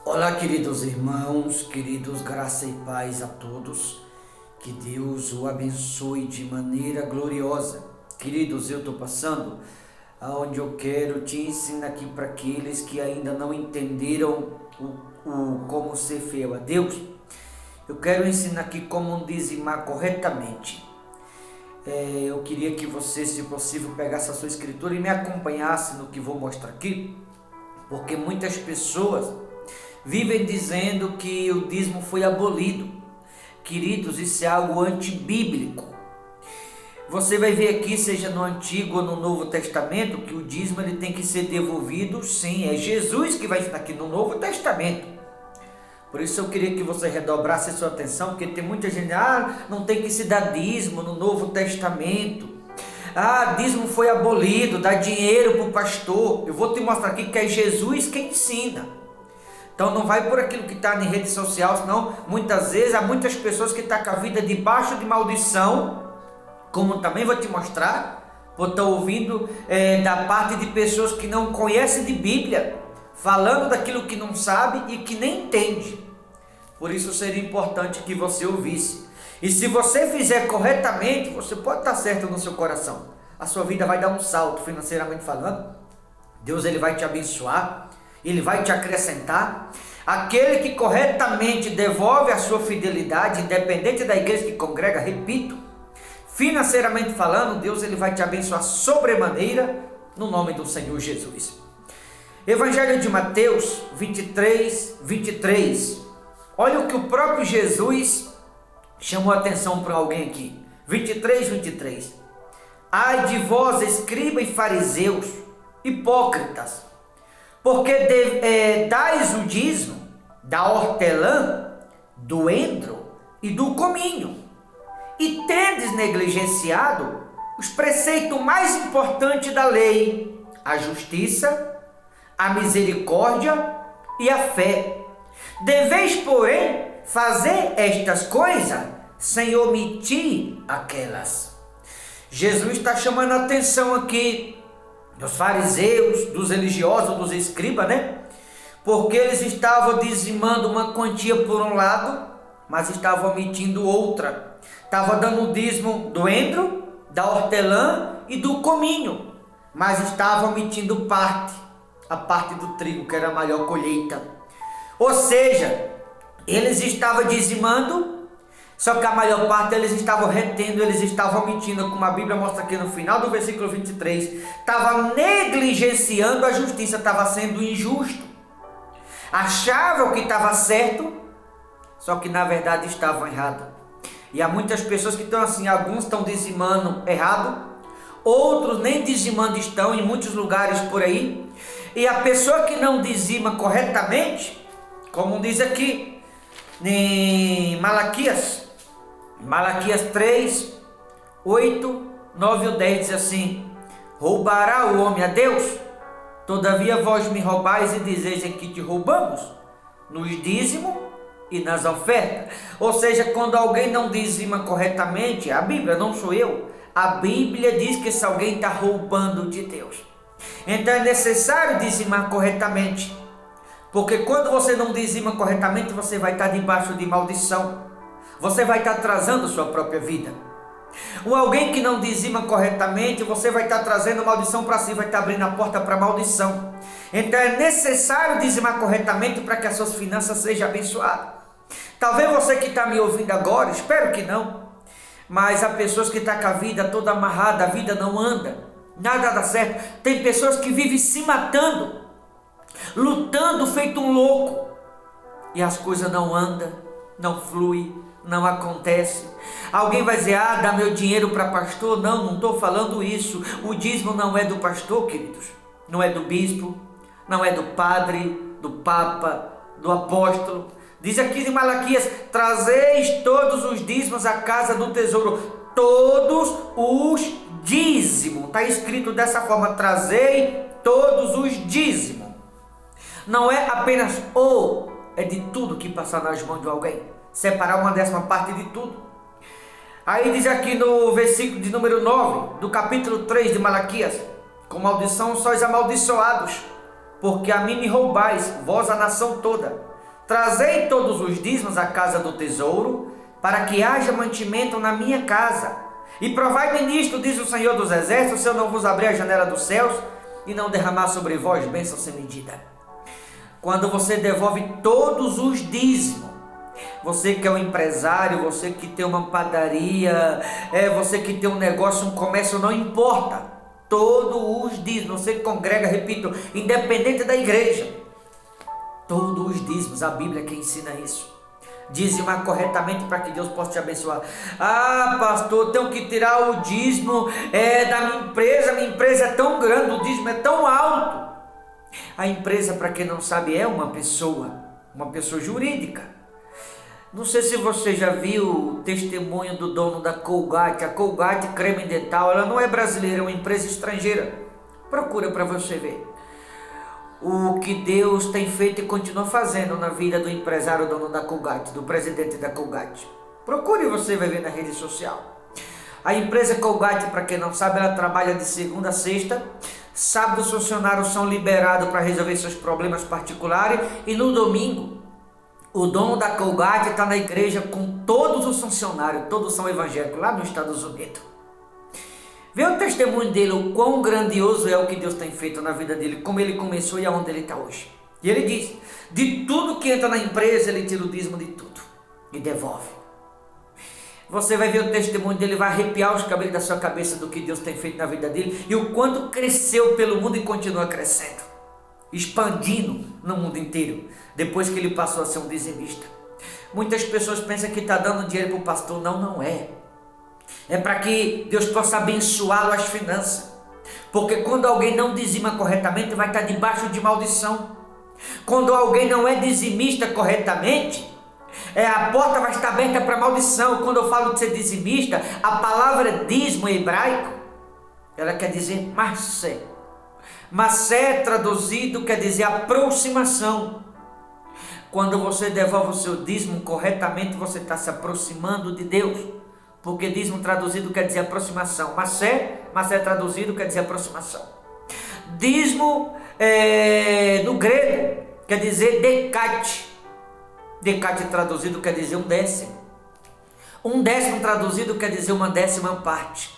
Olá, queridos irmãos, queridos, graça e paz a todos. Que Deus o abençoe de maneira gloriosa. Queridos, eu estou passando aonde eu quero te ensinar aqui para aqueles que ainda não entenderam como ser fiel a Deus. Eu quero ensinar aqui como dizimar corretamente. Eu queria que você, se possível, pegasse a sua escritura e me acompanhasse no que vou mostrar aqui, porque muitas pessoas vivem dizendo que o dízimo foi abolido. Queridos, isso é algo antibíblico. Você vai ver aqui, seja no Antigo ou no Novo Testamento, que o dízimo ele tem que ser devolvido, sim. É Jesus que vai estar aqui no Novo Testamento. Por isso eu queria que você redobrasse a sua atenção, porque tem muita gente, não tem que se dar dízimo no Novo Testamento. Dízimo foi abolido, dá dinheiro para o pastor. Eu vou te mostrar aqui que é Jesus quem ensina. Então não vai por aquilo que está em rede social, senão muitas vezes há muitas pessoas que estão com a vida debaixo de maldição, como também vou te mostrar, vou estar ouvindo da parte de pessoas que não conhecem de Bíblia, falando daquilo que não sabe e que nem entende. Por isso seria importante que você ouvisse. E se você fizer corretamente, você pode estar certo no seu coração. A sua vida vai dar um salto financeiramente falando. Deus ele vai te abençoar. Ele vai te acrescentar. Aquele que corretamente devolve a sua fidelidade, independente da igreja que congrega, repito, financeiramente falando, Deus ele vai te abençoar sobremaneira, no nome do Senhor Jesus. Evangelho de Mateus 23. Olha o que o próprio Jesus chamou a atenção para alguém aqui. 23. Ai de vós, escribas e fariseus, hipócritas, porque dais o dízimo da hortelã, do endro e do cominho, e tendes negligenciado os preceitos mais importantes da lei, a justiça, a misericórdia e a fé. Deveis, porém, fazer estas coisas sem omitir aquelas. Jesus está chamando a atenção aqui dos fariseus, dos religiosos, dos escribas, porque eles estavam dizimando uma quantia por um lado, mas estavam omitindo outra. Estavam dando o dízimo do endro, da hortelã e do cominho, mas estavam omitindo a parte do trigo, que era a maior colheita. Ou seja, eles estavam dizimando, só que a maior parte eles estavam retendo, eles estavam omitindo, como a Bíblia mostra aqui no final do versículo 23, estava negligenciando a justiça, estava sendo injusto. Achavam que estava certo, só que na verdade estavam errados. E há muitas pessoas que estão assim, alguns estão dizimando errado, outros nem dizimando estão em muitos lugares por aí. E a pessoa que não dizima corretamente, como diz aqui em Malaquias 3, 8, 9 ou 10, diz assim: roubará o homem a Deus? Todavia vós me roubais e dizeis em que te roubamos? Nos dízimos e nas ofertas. Ou seja, quando alguém não dizima corretamente, a Bíblia, não sou eu, a Bíblia diz que se alguém está roubando de Deus, então é necessário dizimar corretamente. Porque quando você não dizima corretamente, você vai estar debaixo de maldição. Você vai estar atrasando a sua própria vida. Ou alguém que não dizima corretamente, você vai estar trazendo maldição para si, vai estar abrindo a porta para maldição. Então é necessário dizimar corretamente para que as suas finanças sejam abençoadas. Talvez você que está me ouvindo agora, espero que não, mas há pessoas que estão com a vida toda amarrada, a vida não anda, nada dá certo. Tem pessoas que vivem se matando, lutando feito um louco, e as coisas não andam, não flui, não acontece. Alguém vai dizer, dá meu dinheiro para pastor. Não estou falando isso. O dízimo não é do pastor, queridos, não é do bispo, não é do padre, do papa, do apóstolo. Diz aqui em Malaquias: trazeis todos os dízimos à casa do tesouro. Todos os dízimos, está escrito dessa forma: trazei todos os dízimos. Não é apenas é de tudo que passar nas mãos de alguém. Separar uma 10ª de tudo. Aí diz aqui no versículo de número 9, do capítulo 3 de Malaquias: com maldição sois amaldiçoados, porque a mim me roubais, vós a nação toda. Trazei todos os dízimos à casa do tesouro, para que haja mantimento na minha casa. E provai-me nisto, diz o Senhor dos Exércitos, se eu não vos abrir a janela dos céus e não derramar sobre vós bênção sem medida. Quando você devolve todos os dízimos, você que é um empresário, você que tem uma padaria, você que tem um negócio, um comércio, não importa. Todos os dízimos, você que congrega, repito, independente da igreja. Todos os dízimos, a Bíblia que ensina isso. Dizimar corretamente para que Deus possa te abençoar. Ah, pastor, tenho que tirar o dízimo da minha empresa é tão grande, o dízimo é tão alto. A empresa, para quem não sabe, é uma pessoa jurídica. Não sei se você já viu o testemunho do dono da Colgate. A Colgate Creme Dental, ela não é brasileira, é uma empresa estrangeira. Procura para você ver o que Deus tem feito e continua fazendo na vida do empresário dono da Colgate, do presidente da Colgate. Procure, você vai ver na rede social. A empresa Colgate, para quem não sabe, ela trabalha de segunda a sexta. Sábado os funcionários são liberados para resolver seus problemas particulares. E no domingo, o dono da Colgate está na igreja com todos os funcionários, todos são evangélicos, lá nos Estados Unidos. Vê o testemunho dele, o quão grandioso é o que Deus tem feito na vida dele, como ele começou e aonde ele está hoje. E ele diz, de tudo que entra na empresa, ele tira o dízimo de tudo e devolve. Você vai ver o testemunho dele, vai arrepiar os cabelos da sua cabeça do que Deus tem feito na vida dele e o quanto cresceu pelo mundo e continua crescendo, expandindo no mundo inteiro, depois que ele passou a ser um dizimista. Muitas pessoas pensam que está dando dinheiro para o pastor. Não, não é. É para que Deus possa abençoá-lo as finanças. Porque quando alguém não dizima corretamente, vai estar debaixo de maldição. Quando alguém não é dizimista corretamente, a porta vai estar aberta para maldição. Quando eu falo de ser dizimista, a palavra dízimo em hebraico, ela quer dizer macé. Macé traduzido quer dizer aproximação. Quando você devolve o seu dízimo corretamente, você está se aproximando de Deus. Porque dízimo traduzido quer dizer aproximação. Macé traduzido quer dizer aproximação. Dízimo no grego quer dizer decate. Decate traduzido quer dizer um décimo. Um décimo traduzido quer dizer uma décima parte.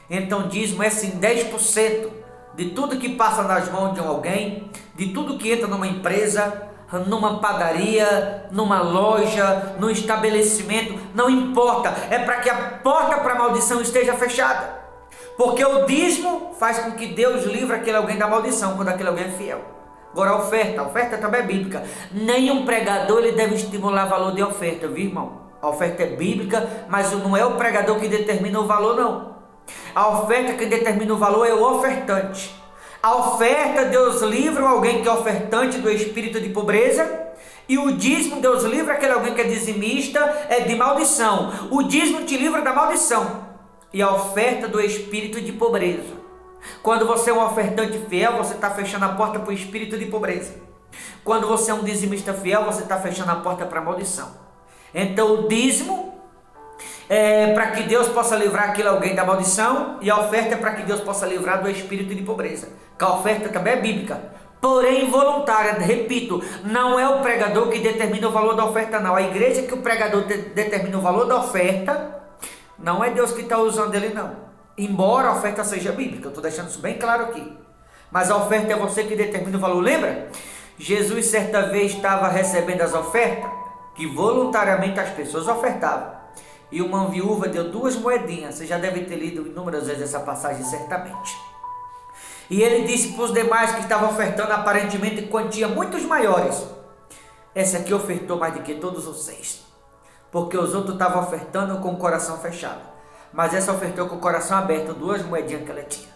Então dízimo é sim 10% de tudo que passa nas mãos de alguém, de tudo que entra numa empresa, numa padaria, numa loja, num estabelecimento, não importa, é para que a porta para a maldição esteja fechada, porque o dízimo faz com que Deus livre aquele alguém da maldição, quando aquele alguém é fiel. Agora a oferta também é bíblica. Nenhum pregador ele deve estimular valor de oferta, viu, irmão? A oferta é bíblica, mas não é o pregador que determina o valor, não. A oferta que determina o valor é o ofertante. A oferta, Deus livra alguém que é ofertante do espírito de pobreza, e o dízimo, Deus livra aquele alguém que é dizimista, de maldição. O dízimo te livra da maldição, e a oferta do espírito de pobreza. Quando você é um ofertante fiel, você está fechando a porta para o espírito de pobreza. Quando você é um dizimista fiel, você está fechando a porta para a maldição. Então o dízimo é para que Deus possa livrar aquele alguém da maldição, e a oferta é para que Deus possa livrar do espírito de pobreza. Que a oferta também é bíblica, porém voluntária. Repito, não é o pregador que determina o valor da oferta, não. A igreja que o pregador determina o valor da oferta, não é Deus que está usando ele, não. Embora a oferta seja bíblica, eu estou deixando isso bem claro aqui. Mas a oferta é você que determina o valor. Lembra? Jesus certa vez estava recebendo as ofertas, que voluntariamente as pessoas ofertavam. E uma viúva deu 2 moedinhas. Você já deve ter lido inúmeras vezes essa passagem, certamente. E ele disse para os demais que estavam ofertando aparentemente quantia muito maiores: essa aqui ofertou mais do que todos vocês. Porque os outros estavam ofertando com o coração fechado, mas essa ofertou com o coração aberto, 2 moedinhas que ela tinha.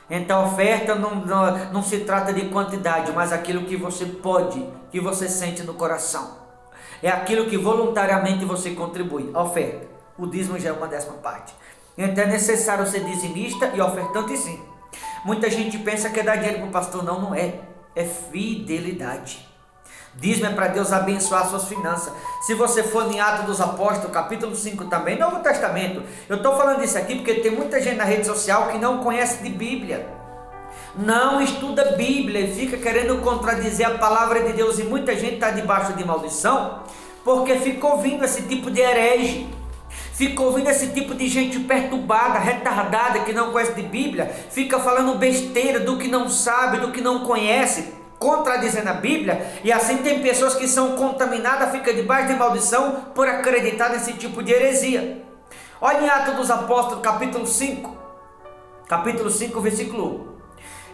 Então a oferta não se trata de quantidade, mas aquilo que você pode, que você sente no coração. É aquilo que voluntariamente você contribui. A oferta, o dízimo já é uma décima parte. Então é necessário ser dizimista e ofertante, sim. Muita gente pensa que é dar dinheiro para o pastor. Não, não é. É fidelidade. Dízimo é para Deus abençoar suas finanças. Se você for em Atos dos Apóstolos, capítulo 5 também, Novo Testamento. Eu estou falando isso aqui porque tem muita gente na rede social que não conhece de Bíblia. não estuda a Bíblia e fica querendo contradizer a palavra de Deus, e muita gente está debaixo de maldição porque fica ouvindo esse tipo de herege, fica ouvindo esse tipo de gente perturbada, retardada, que não conhece de Bíblia, fica falando besteira do que não sabe, do que não conhece, contradizendo a Bíblia, e assim tem pessoas que são contaminadas, ficam debaixo de maldição por acreditar nesse tipo de heresia. Olha em Atos dos Apóstolos, capítulo 5, versículo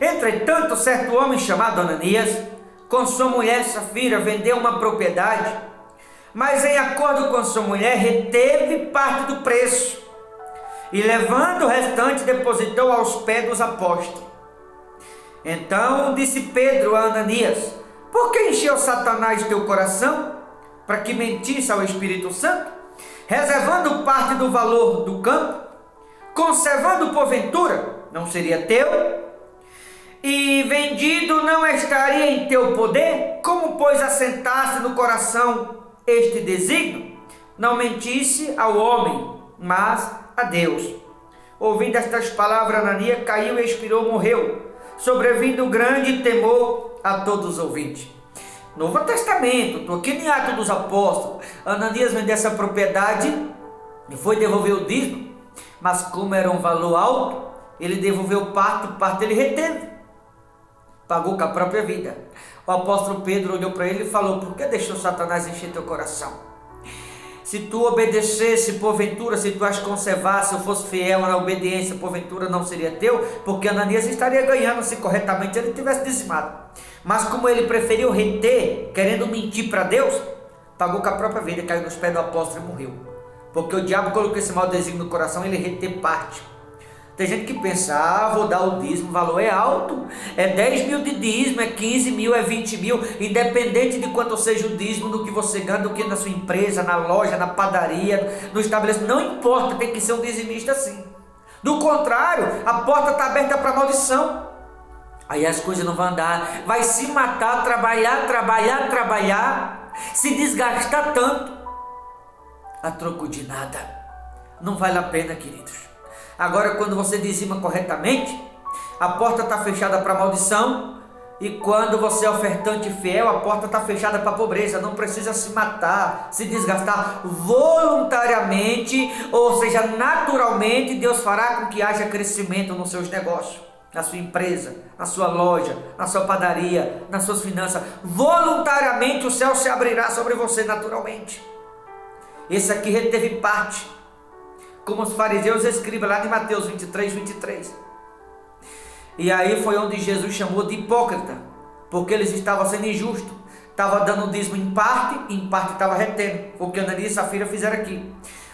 1. Entretanto, certo homem chamado Ananias, com sua mulher Safira, vendeu uma propriedade, mas em acordo com sua mulher, reteve parte do preço, e levando o restante, depositou aos pés dos apóstolos. Então disse Pedro a Ananias: por que encheu Satanás teu coração, para que mentisse ao Espírito Santo, reservando parte do valor do campo, conservando porventura, não seria teu? E vendido não estaria em teu poder? Como, pois, assentaste no coração este desígnio? Não mentisse ao homem, mas a Deus. Ouvindo estas palavras, Ananias caiu e expirou, morreu, sobrevindo grande temor a todos os ouvintes. Novo Testamento, estou aqui em Atos dos Apóstolos. Ananias vendeu essa propriedade e foi devolver o dízimo, mas como era um valor alto, ele devolveu parte ele reteve, pagou com a própria vida. O apóstolo Pedro olhou para ele e falou: por que deixou Satanás encher teu coração? Se tu obedecesse, porventura, se tu as conservasse, ou fosse fiel na obediência, porventura não seria teu, porque Ananias estaria ganhando se corretamente ele tivesse dizimado. Mas como ele preferiu reter, querendo mentir para Deus, pagou com a própria vida, caiu nos pés do apóstolo e morreu. Porque o diabo colocou esse mau desígnio no coração, ele reter parte. Tem gente que pensa: vou dar o dízimo, o valor é alto, é 10 mil de dízimo, é 15 mil, é 20 mil, independente de quanto seja o dízimo, do que você ganha, do que na sua empresa, na loja, na padaria, no estabelecimento, não importa, tem que ser um dizimista assim. Do contrário, a porta está aberta para maldição, aí as coisas não vão andar, vai se matar, trabalhar, se desgastar tanto, a troco de nada, não vale a pena, queridos. Agora, quando você dizima corretamente, a porta está fechada para maldição, e quando você é ofertante fiel, a porta está fechada para a pobreza. Não precisa se matar, se desgastar voluntariamente, ou seja, naturalmente, Deus fará com que haja crescimento nos seus negócios, na sua empresa, na sua loja, na sua padaria, nas suas finanças. Voluntariamente o céu se abrirá sobre você naturalmente. Esse aqui reteve parte, como os fariseus e escribas, lá de Mateus 23. E aí foi onde Jesus chamou de hipócrita, porque eles estavam sendo injustos, estavam dando dízimo em parte estava retendo, o que Ananias e Safira fizeram aqui.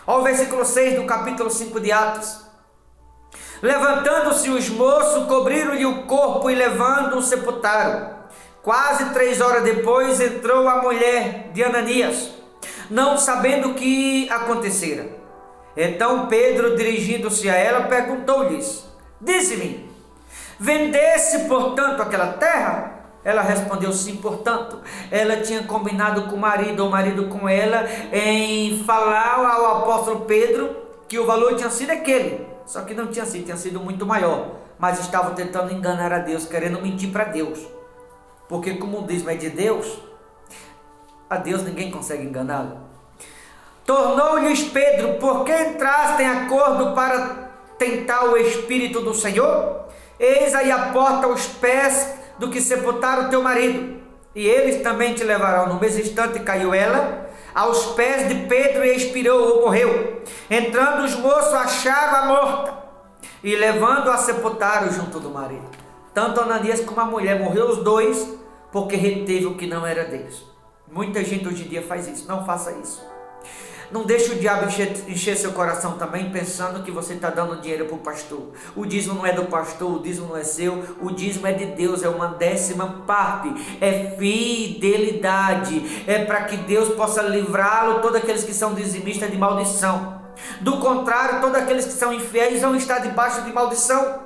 Olha o versículo 6 do capítulo 5 de Atos. Levantando-se os moços, cobriram-lhe o corpo e levando-o sepultaram. Quase 3 horas depois entrou a mulher de Ananias, não sabendo o que acontecera. Então Pedro, dirigindo-se a ela, perguntou-lhes: dize-me, vendesse portanto aquela terra? Ela respondeu: sim, portanto. Ela tinha combinado com o marido, ou o marido com ela, em falar ao apóstolo Pedro que o valor tinha sido aquele, só que não tinha sido, tinha sido muito maior, mas estava tentando enganar a Deus, querendo mentir para Deus, porque como o dízimo é de Deus, a Deus ninguém consegue enganá-lo. Tornou-lhes Pedro: por que entraste em acordo para tentar o Espírito do Senhor? Eis aí a porta aos pés do que sepultaram teu marido, e eles também te levarão. No mesmo instante caiu ela aos pés de Pedro e expirou ou morreu. Entrando os moços, acharam-a morta, e levando-a sepultaram junto do marido. Tanto Ananias como a mulher morreu os dois, porque reteve o que não era deles. Muita gente hoje em dia faz isso. Não faça isso. Não deixe o diabo encher seu coração também, pensando que você está dando dinheiro para o pastor. O dízimo não é do pastor, o dízimo não é seu, o dízimo é de Deus, é uma 10ª parte, é fidelidade, é para que Deus possa livrá-lo, todos aqueles que são dizimistas, de maldição. Do contrário, todos aqueles que são infiéis vão estar debaixo de maldição.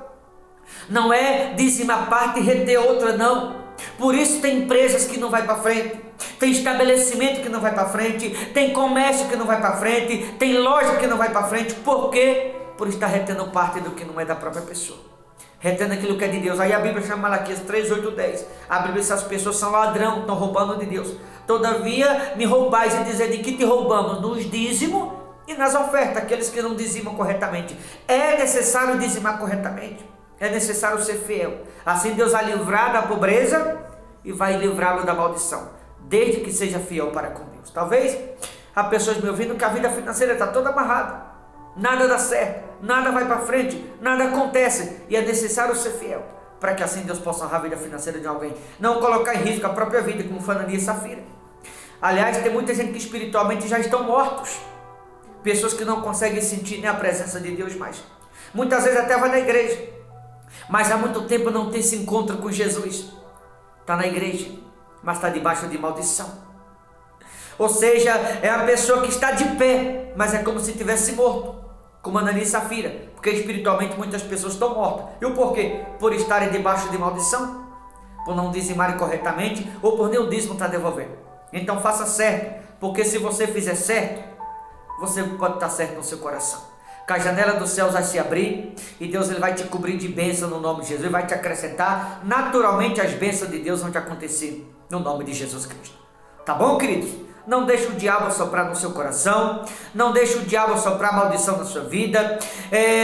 Não é dizimar parte e reter outra, não. Por isso tem empresas que não vai para frente, tem estabelecimento que não vai para frente, tem comércio que não vai para frente, tem loja que não vai para frente. Por quê? Por estar retendo parte do que não é da própria pessoa. retendo aquilo que é de Deus. Aí a Bíblia chama Malaquias 3, 8, 10. A Bíblia diz: essas pessoas são ladrão, estão roubando de Deus. Todavia me roubais, e dizer: de que te roubamos? Nos dízimos e nas ofertas, aqueles que não dizimam corretamente. É necessário dizimar corretamente, é necessário ser fiel. Assim Deus vai livrar da pobreza e vai livrá-lo da maldição, desde que seja fiel para com Deus. Talvez há pessoas me ouvindo que a vida financeira está toda amarrada, nada dá certo, nada vai para frente, nada acontece, e é necessário ser fiel, para que assim Deus possa honrar a vida financeira de alguém, não colocar em risco a própria vida, como foi Ananias e Safira. Aliás, tem muita gente que espiritualmente já estão mortos, pessoas que não conseguem sentir nem a presença de Deus mais, muitas vezes até vai na igreja, mas há muito tempo não tem esse encontro com Jesus. Está na igreja, mas está debaixo de maldição. Ou seja, é a pessoa que está de pé, mas é como se tivesse morto, como Ananias e Safira, porque espiritualmente muitas pessoas estão mortas. E o porquê? Por estarem debaixo de maldição, por não dizimarem corretamente, ou por nenhum dízimo estar devolvendo. Então faça certo, porque se você fizer certo, você pode estar certo no seu coração. Que a janela dos céus vai se abrir e Deus ele vai te cobrir de bênção no nome de Jesus, vai te acrescentar. Naturalmente as bênçãos de Deus vão te acontecer no nome de Jesus Cristo. Tá bom, queridos? Não deixe o diabo soprar no seu coração, não deixe o diabo soprar maldição na sua vida,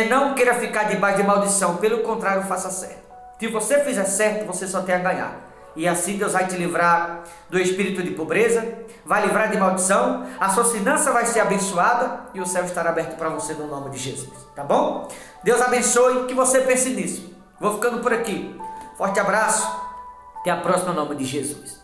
não queira ficar debaixo de maldição, pelo contrário, faça certo. Se você fizer certo, você só tem a ganhar. E assim Deus vai te livrar do espírito de pobreza, vai livrar de maldição, a sua finança vai ser abençoada e o céu estará aberto para você no nome de Jesus. Tá bom? Deus abençoe, que você pense nisso. Vou ficando por aqui. Forte abraço, até a próxima, no nome de Jesus.